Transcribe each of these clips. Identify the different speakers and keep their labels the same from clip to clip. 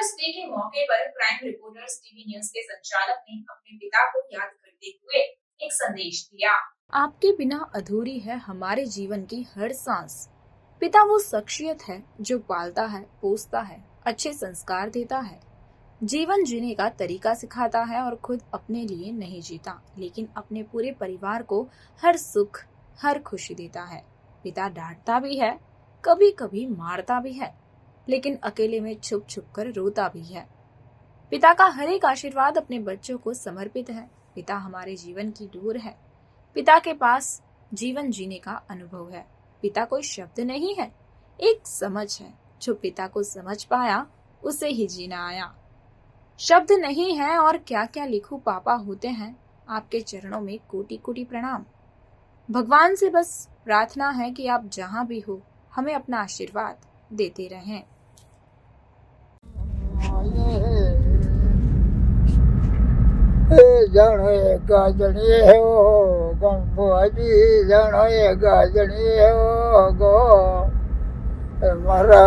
Speaker 1: Fathers day के मौके पर क्राइम रिपोर्टर्स टीवी न्यूज के संचालक ने अपने पिता को याद करते हुए एक संदेश दिया।
Speaker 2: आपके बिना अधूरी है हमारे जीवन की हर सांस। पिता वो शख्सियत है जो पालता है, पोसता है, अच्छे संस्कार देता है, जीवन जीने का तरीका सिखाता है और खुद अपने लिए नहीं जीता, लेकिन अपने पूरे परिवार को हर सुख, हर खुशी देता है। पिता डांटता भी है, कभी कभी मारता भी है, लेकिन अकेले में छुप छुप कर रोता भी है। पिता का हर एक आशीर्वाद अपने बच्चों को समर्पित है। पिता हमारे जीवन की डोर है। पिता के पास जीवन जीने का अनुभव है। पिता कोई शब्द नहीं है, एक समझ है। जो पिता को समझ पाया उसे ही जीना आया। शब्द नहीं है और क्या क्या लिखूं पापा होते हैं आपके चरणों में कोटि कोटि प्रणाम। भगवान से बस प्रार्थना है कि आप जहां भी हो हमें अपना आशीर्वाद देते रहें।
Speaker 3: जानो ये गाजनी हो गंबुआजी जानो ये गाजनी हो गो मारा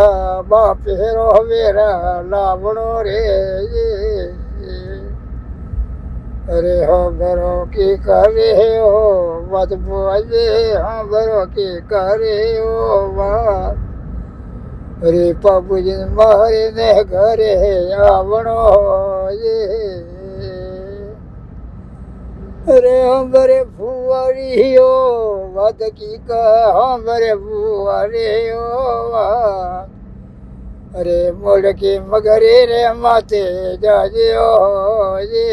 Speaker 3: बाप हेरो मेरा लावणो रे अरे हो बरो की करे हो मत बुआजी हाँ बरो की करे हो बात अरे बाबू जी मारे ने घरे आवणो ये अरे हमरे फुआरी हो वद की का हमरे फुआरे हो अरे मोड़ के मगरे रे माते जाजे हो ये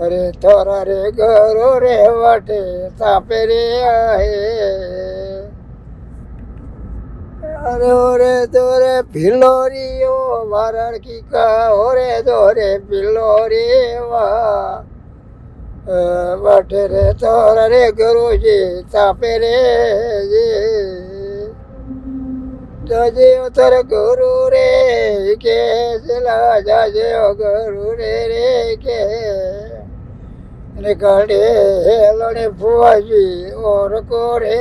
Speaker 3: अरे थोड़ा रे घरो रे वाटे तापे रे आहे अरे ओरे दोरे भिलोरी हो वारण की का ओरे दोरे भिलोरी वाह वाटे रे तोर रे गुरुजी तापे रे जाजे उतर गुरु रे के चला जाजे गुरु रे के निकले लड़े फुआजी और कोरे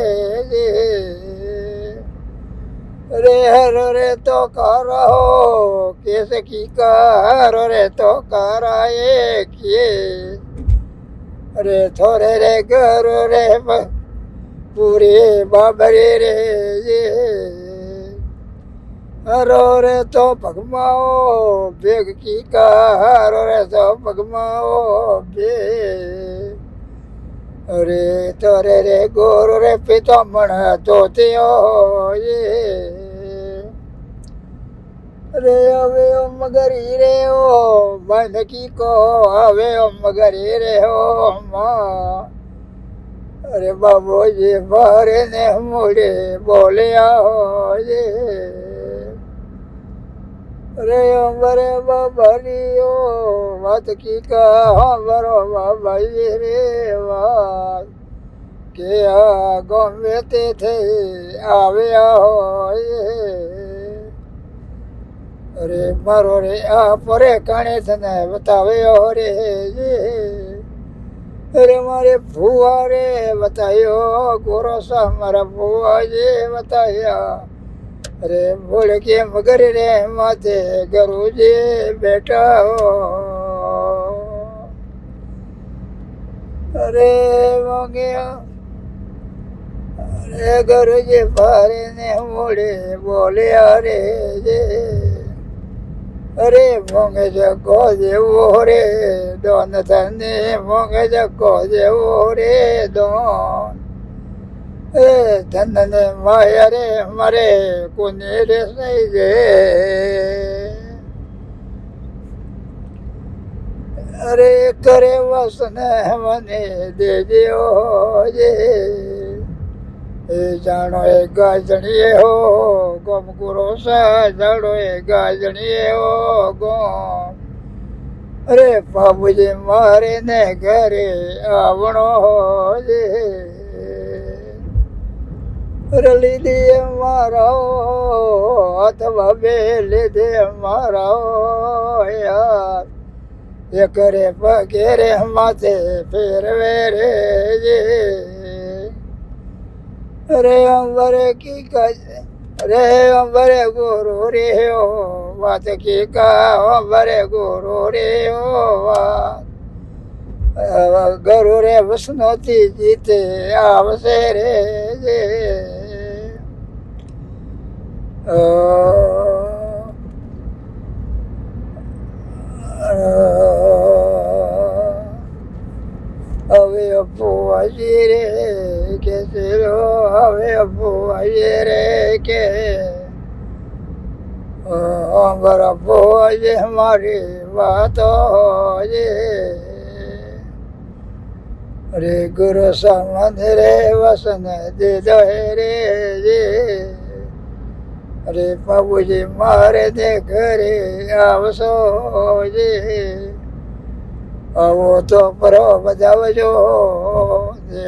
Speaker 3: रे हर रे तो करो केस की कर रे तो कराए किए अरे थोड़े रे गरो रे पूरे बाबरे रे ये हरो रे तो पगमाओ बेग की का हरो रे तो पगमाओ बे अरे थोड़े रे गोरो रे पिता मन तोते हो ये रे अवे ओ मगरी रे ओ बन की को अवे ओ मगरी रे ओ माँ अरे बाबू जी बारे ने मुड़े बोले आओ ये रे बरे बाबरी ओ मत की का बरो बाबा ये रे बात के गमेते थे आवे आओ ये अरे मारो रे परे काने थने बतावे हो रे अरे मारे फुआ रे बतायो गोरो सा मारा फुआ जी बताया अरे बोल के मगर रे माते गुरु जी बेटा हो अरे मांगे अरे गुरु जी बारे ने मोड़े बोले अरे जे अरे मोंगे जको जेवो रे दोन थने मोंगे जको जेवो रे दोन ए धनने माया रे मरे कुने रे सही जे अरे करे वसने मने दे दियो जे जानो एक गाजनिए हो गम गुरो सा जानो एक गाजनिए हो गम अरे बाबू जी मारे ने घरे आवणो हो जे रली दिए मारा अथवा बेले दे मारा यार ये करे पगेरे माथे फिर वेरे जे अरे अंबरे की रे अंबरे गुरु रे ओ बात की का अंबरे गुरु रे ओ बात गुरु रे वसनोती जीते आवसे रे जे હવે અપુઆજી રે કે ચેરો હવે અપુઆજી રે કે અમર અપુઆજી हमारी बातों जे रे गुरु समझ रे वसन दे दो रे जे अरे बाबूजी मारे दे घरे आवसो जे આવો તો પરો બજાવજો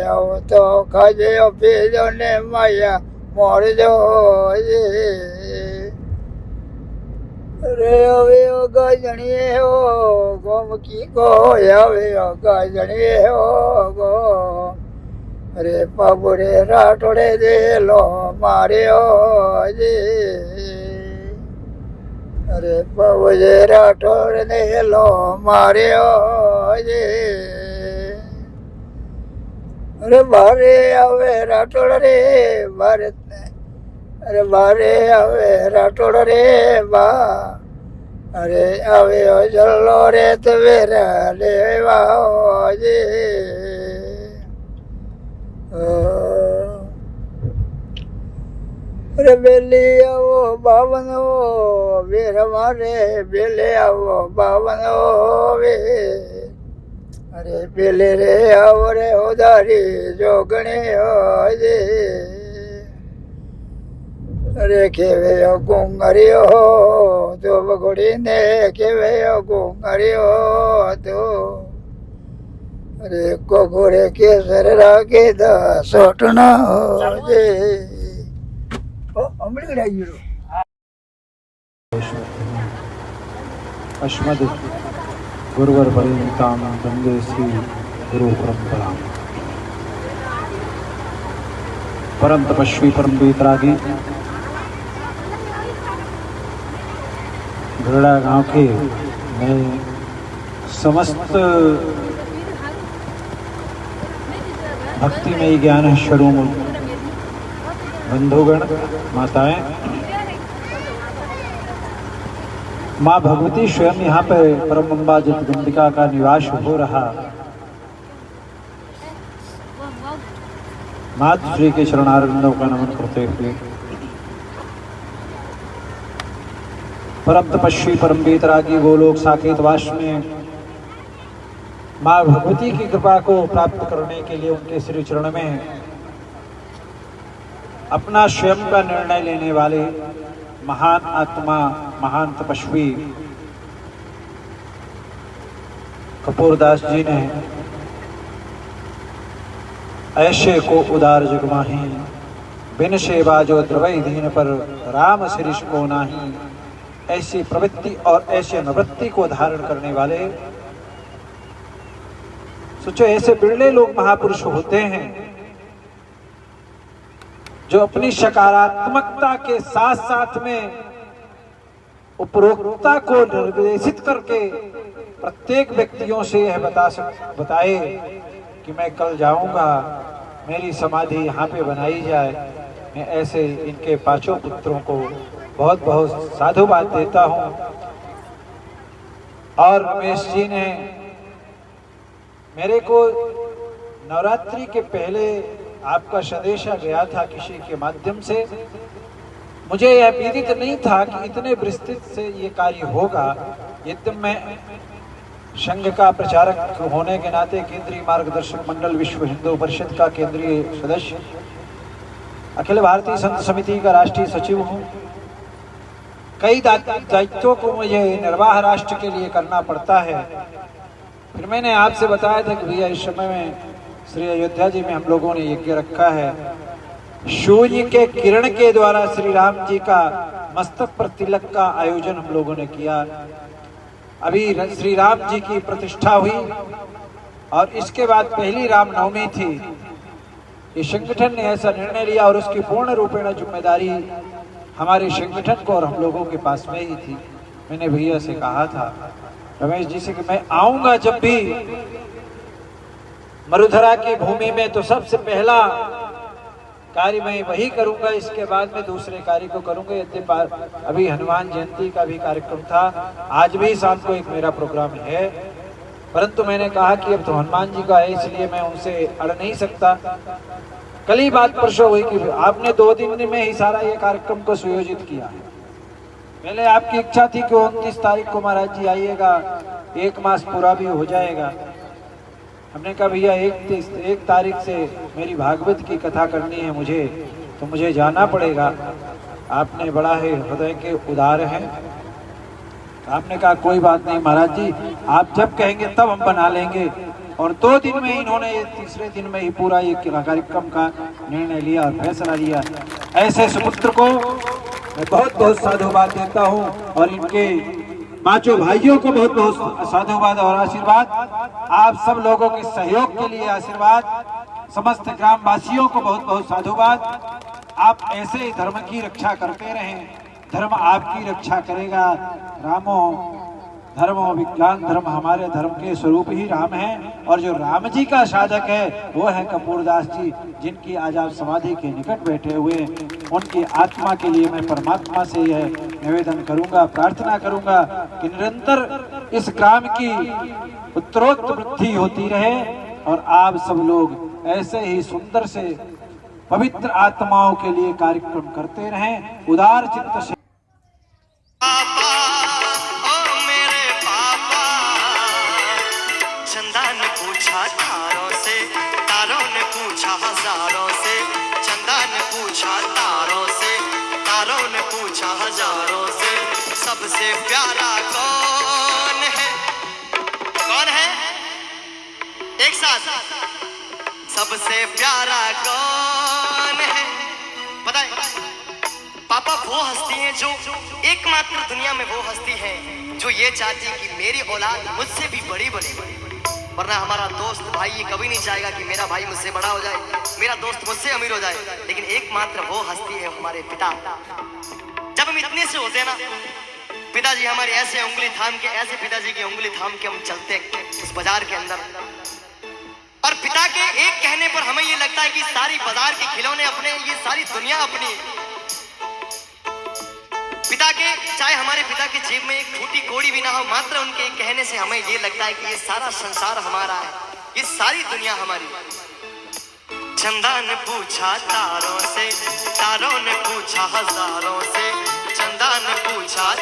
Speaker 3: આવો તો ખાજે પીજો ને માયા મોરજો રે હવે ગજણીએ હો ગોમકી ગો હવે ગજણીએ હો ગો અરે બાબુ રે રાટોડે દે લો માર્યો જે અરે બાબુજી રાઠોડ ને લો માર્યો જે અરે બારે આવે રાઠોડ રે ભારત ને અરે બારે આવે રાઠોડ રે બા અરે આવે જલ્લો રે તવેરા લેવા જે અરે બેલી આવો બાવનો વીર મારે બેલે આવો બાવનો વે અરે બેલે રે આવો રે ઉદારી જોગણી હોજે અરે કેવે ગુંગરીઓ તો બગડીને કેવે ગુંગરીઓ તો અરે કોગોરે કેસર રાખે સોટના હોજે
Speaker 4: अस्मद् गुरुवर पर्यन्तां वन्दे श्री गुरु परंपरा परम तपस्वी परम वितरागी गरड़ा गांव के मैं समस्त भक्तिमय ज्ञान स्वरूप बंधुगण माताएं माँ भगवती स्वयं यहाँ पर परम अम्बा जगदम्बिका का निवास हो रहा मातृ श्री के चरणारविंदों का नमन करते हुए परम तपस्वी परम वेतरागी गोलोक साकेतवास में माँ भगवती की कृपा को प्राप्त करने के लिए उनके श्री चरण में अपना स्वयं का निर्णय लेने वाले महान आत्मा महान तपस्वी कपूरदास जी ने ऐसे को उदार जगमाही बिन सेवा जो द्रवई दीन पर राम शिरीष को नाही ऐसी प्रवृत्ति और ऐसे अनुवृत्ति को धारण करने वाले सोचो ऐसे बिरले लोग महापुरुष होते हैं जो अपनी सकारात्मकता के साथ साथ में उपरोक्तता को निर्देशित करके प्रत्येक व्यक्तियों से यह बताए कि मैं कल जाऊंगा, मेरी समाधि यहाँ पे बनाई जाए। मैं ऐसे इनके पांचों पुत्रों को बहुत बहुत साधुवाद देता हूँ। और रमेश जी ने मेरे को नवरात्रि के पहले आपका संदेशा गया था किसी के माध्यम से, मुझे यह विदित नहीं था कि इतने विस्तृत से ये कार्य होगा। यद्यपि मैं संघ का प्रचारक होने के नाते केंद्रीय मार्गदर्शक मंडल विश्व हिंदू परिषद का केंद्रीय सदस्य, अखिल भारतीय संत समिति का राष्ट्रीय सचिव हूँ। कई दायित्वों को मुझे निर्वाह राष्ट्र के लिए करना पड़ता है। फिर मैंने आपसे बताया था कि भैया इस समय में श्री अयोध्या जी में हम लोगों ने यज्ञ रखा है। सूर्य के किरण के द्वारा श्री राम जी का मस्तक पर तिलक का आयोजन हम लोगों ने किया। अभी श्री राम जी की प्रतिष्ठा हुई और इसके बाद पहली रामनवमी थी। ये संगठन ने ऐसा निर्णय लिया और उसकी पूर्ण रूपेण जिम्मेदारी हमारे संगठन को और हम लोगों के पास में ही थी। मैंने भैया से कहा था, रमेश जी से, कि मैं आऊंगा जब भी मरुधरा की भूमि में तो सबसे पहला कार्य मैं वही करूंगा, इसके बाद में दूसरे कार्य को करूंगा। यद्यपि अभी हनुमान जयंती का भी कार्यक्रम था, आज भी शाम को एक मेरा प्रोग्राम है, परंतु मैंने कहा कि अब तो हनुमान जी का है, इसलिए मैं उनसे अड़ नहीं सकता। कल ही बात परसों हुई कि आपने 2 दिन में ही सारा ये कार्यक्रम को सुयोजित किया है। पहले आपकी इच्छा थी कि 29 तारीख को महाराज जी आइएगा, 1 मास पूरा भी हो जाएगा। हमने कहा भैया 1 तारीख से मेरी भागवत की कथा करनी है मुझे, तो मुझे जाना पड़ेगा। आपने बड़ा है हृदय के उदार हैं। आपने कहा कोई बात नहीं महाराज जी, आप जब कहेंगे तब हम बना लेंगे। और 2 दिन में इन्होंने तीसरे दिन में ही पूरा ये कार्यक्रम का निर्णय लिया और फैसला लिया। ऐसे सुपुत्र को मैं बहुत बहुत साधुवाद देता हूँ और इनके पांचों भाइयों को बहुत बहुत साधुवाद और आशीर्वाद। आप सब लोगों के सहयोग के लिए आशीर्वाद। समस्त ग्रामवासियों को बहुत बहुत साधुवाद। आप ऐसे ही धर्म की रक्षा करते रहें, धर्म आपकी रक्षा करेगा। रामो धर्मो विज्ञान धर्म, हमारे धर्म के स्वरूप ही राम है। और जो राम जी का साधक है वो है कपूरदास जी, जिनकी आज आप समाधि के निकट बैठे हुए। उनकी आत्मा के लिए मैं परमात्मा से यह निवेदन करूंगा, प्रार्थना करूंगा कि निरंतर इस ग्राम की उत्तरोत्तर वृद्धि होती रहे और आप सब लोग ऐसे ही सुंदर से पवित्र आत्माओं के लिए कार्यक्रम करते रहें, उदार चित्त से।
Speaker 5: चंदा ने पूछा तारों से, तारों ने पूछा हजारों से। चंदा ने पूछा तारों से, तारों ने पूछा हजारों से। सबसे प्यारा कौन है? कौन है? एक साथ, सबसे प्यारा कौन है? पता है पापा, वो हस्ती है जो एकमात्र दुनिया में वो हस्ती है जो ये चाहती है कि मेरी औलाद मुझसे भी बड़ी बने। वरना हमारा दोस्त भाई ये कभी नहीं चाहेगा कि मेरा भाई मुझसे बड़ा हो जाए, मेरा दोस्त मुझसे अमीर हो जाए। लेकिन एकमात्र वो हस्ती है हमारे पिता। जब हम इतने से होते हैं ना, पिताजी हमारे ऐसे उंगली थाम के, ऐसे पिताजी की उंगली थाम के हम चलते उस बाजार के अंदर, और पिता के एक कहने पर हमें ये लगता है कि सारी बाजार के खिलौने अपने, ये सारी दुनिया अपनी। पिता के, चाहे हमारे पिता के जेब में एक फूटी कोड़ी भी ना हो, मात्र उनके एक कहने से हमें ये लगता है कि ये सारा संसार हमारा है, ये सारी दुनिया हमारी। चंदा ने पूछा तारों से, तारों ने पूछा हजारों से। चंदा ने पूछा